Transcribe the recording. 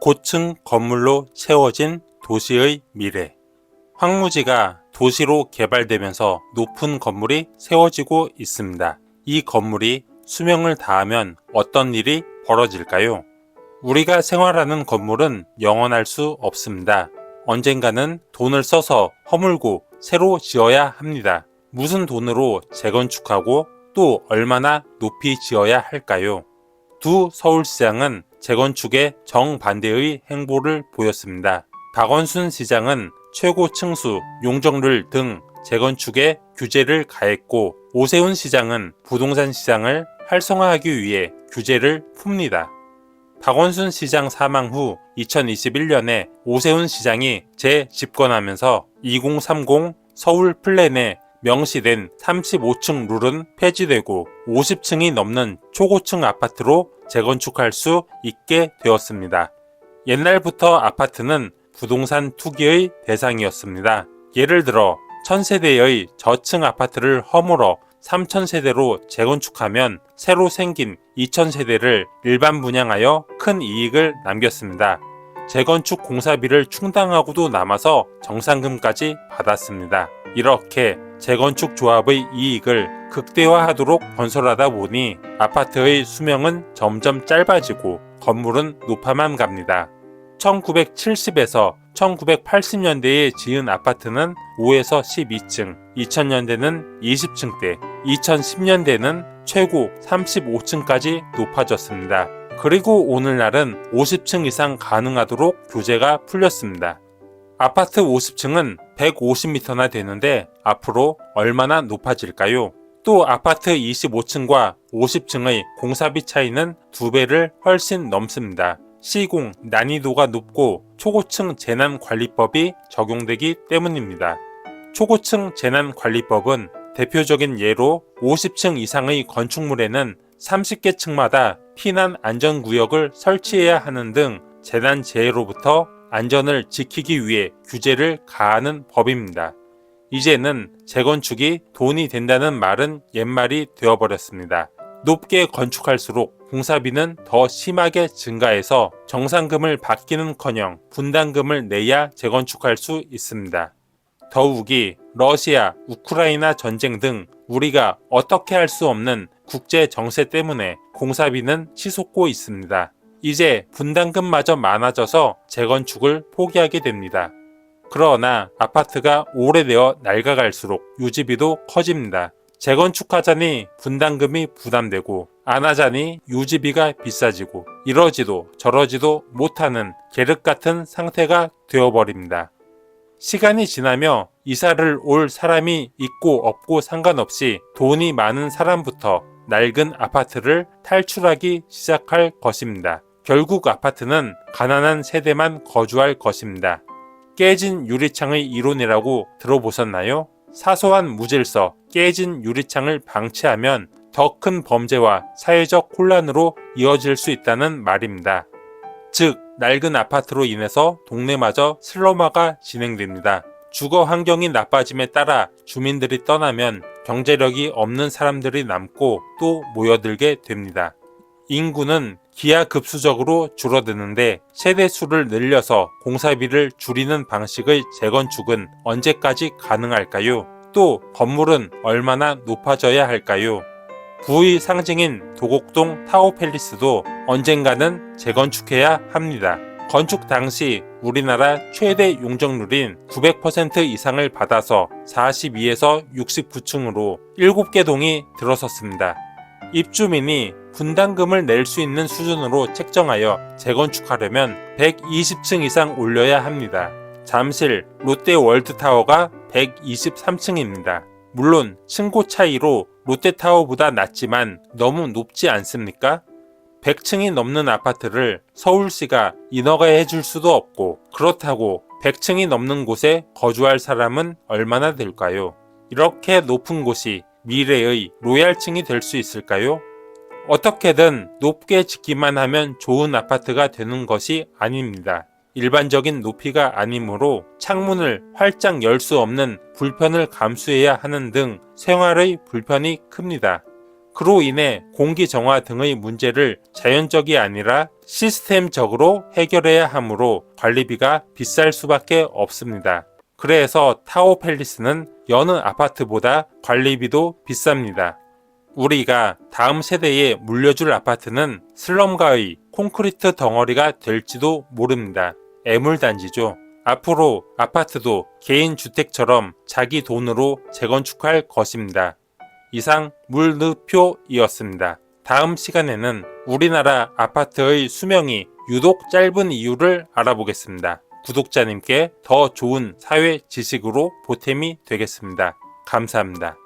고층 건물로 채워진 도시의 미래. 황무지가 도시로 개발되면서 높은 건물이 세워지고 있습니다. 이 건물이 수명을 다하면 어떤 일이 벌어질까요? 우리가 생활하는 건물은 영원할 수 없습니다. 언젠가는 돈을 써서 허물고 새로 지어야 합니다. 무슨 돈으로 재건축하고 또 얼마나 높이 지어야 할까요? 두 서울시장은 재건축에 정반대의 행보를 보였습니다. 박원순 시장은 최고 층수, 용적률 등 재건축에 규제를 가했고, 오세훈 시장은 부동산 시장을 활성화하기 위해 규제를 풉니다. 박원순 시장 사망 후 2021년에 오세훈 시장이 재집권하면서 2030 서울 플랜에 명시된 35층 룰은 폐지되고 50층이 넘는 초고층 아파트로 재건축할 수 있게 되었습니다. 옛날부터 아파트는 부동산 투기의 대상이었습니다. 예를 들어 1000세대의 저층 아파트를 허물어 3000세대로 재건축하면 새로 생긴 2000세대를 일반 분양하여 큰 이익을 남겼습니다. 재건축 공사비를 충당하고도 남아서 정상금까지 받았습니다. 이렇게 재건축 조합의 이익을 극대화하도록 건설하다 보니 아파트의 수명은 점점 짧아지고 건물은 높아만 갑니다. 1970에서 1980년대에 지은 아파트는 5에서 12층, 2000년대는 20층대, 2010년대는 최고 35층까지 높아졌습니다. 그리고 오늘날은 50층 이상 가능하도록 규제가 풀렸습니다. 아파트 50층은 150m나 되는데 앞으로 얼마나 높아질까요? 또 아파트 25층과 50층의 공사비 차이는 2배를 훨씬 넘습니다. 시공 난이도가 높고 초고층 재난관리법이 적용되기 때문입니다. 초고층 재난관리법은 대표적인 예로 50층 이상의 건축물에는 30개 층마다 피난 안전구역을 설치해야 하는 등 재난재해로부터 안전을 지키기 위해 규제를 가하는 법입니다. 이제는 재건축이 돈이 된다는 말은 옛말이 되어버렸습니다. 높게 건축할수록 공사비는 더 심하게 증가해서 정상금을 받기는커녕 분담금을 내야 재건축할 수 있습니다. 더욱이 러시아, 우크라이나 전쟁 등 우리가 어떻게 할 수 없는 국제 정세 때문에 공사비는 치솟고 있습니다. 이제 분담금마저 많아져서 재건축을 포기하게 됩니다. 그러나 아파트가 오래되어 낡아갈수록 유지비도 커집니다. 재건축하자니 분담금이 부담되고 안 하자니 유지비가 비싸지고 이러지도 저러지도 못하는 계륵 같은 상태가 되어버립니다. 시간이 지나며 이사를 올 사람이 있고 없고 상관없이 돈이 많은 사람부터 낡은 아파트를 탈출하기 시작할 것입니다. 결국 아파트는 가난한 세대만 거주할 것입니다. 깨진 유리창의 이론이라고 들어보셨나요? 사소한 무질서, 깨진 유리창을 방치하면 더 큰 범죄와 사회적 혼란으로 이어질 수 있다는 말입니다. 즉, 낡은 아파트로 인해서 동네마저 슬럼화가 진행됩니다. 주거 환경이 나빠짐에 따라 주민들이 떠나면 경제력이 없는 사람들이 남고 또 모여들게 됩니다. 인구는 기하급수적으로 줄어드는데 세대수를 늘려서 공사비를 줄이는 방식의 재건축은 언제까지 가능할까요? 또 건물은 얼마나 높아져야 할까요? 부의 상징인 도곡동 타워팰리스도 언젠가는 재건축해야 합니다. 건축 당시 우리나라 최대 용적률인 900% 이상을 받아서 42에서 69층으로 7개 동이 들어섰습니다. 입주민이 분담금을 낼 수 있는 수준으로 책정하여 재건축하려면 120층 이상 올려야 합니다. 잠실 롯데월드타워가 123층입니다. 물론 층고 차이로 롯데타워보다 낮지만 너무 높지 않습니까? 100층이 넘는 아파트를 서울시가 인허가해 줄 수도 없고 그렇다고 100층이 넘는 곳에 거주할 사람은 얼마나 될까요? 이렇게 높은 곳이 미래의 로얄층이 될 수 있을까요? 어떻게든 높게 짓기만 하면 좋은 아파트가 되는 것이 아닙니다. 일반적인 높이가 아니므로 창문을 활짝 열 수 없는 불편을 감수해야 하는 등 생활의 불편이 큽니다. 그로 인해 공기 정화 등의 문제를 자연적이 아니라 시스템적으로 해결해야 하므로 관리비가 비쌀 수밖에 없습니다. 그래서 타워 팰리스는 여느 아파트보다 관리비도 비쌉니다. 우리가 다음 세대에 물려줄 아파트는 슬럼가의 콘크리트 덩어리가 될지도 모릅니다. 애물단지죠. 앞으로 아파트도 개인 주택처럼 자기 돈으로 재건축할 것입니다. 이상 물느표이었습니다. 다음 시간에는 우리나라 아파트의 수명이 유독 짧은 이유를 알아보겠습니다. 구독자님께 더 좋은 사회 지식으로 보탬이 되겠습니다. 감사합니다.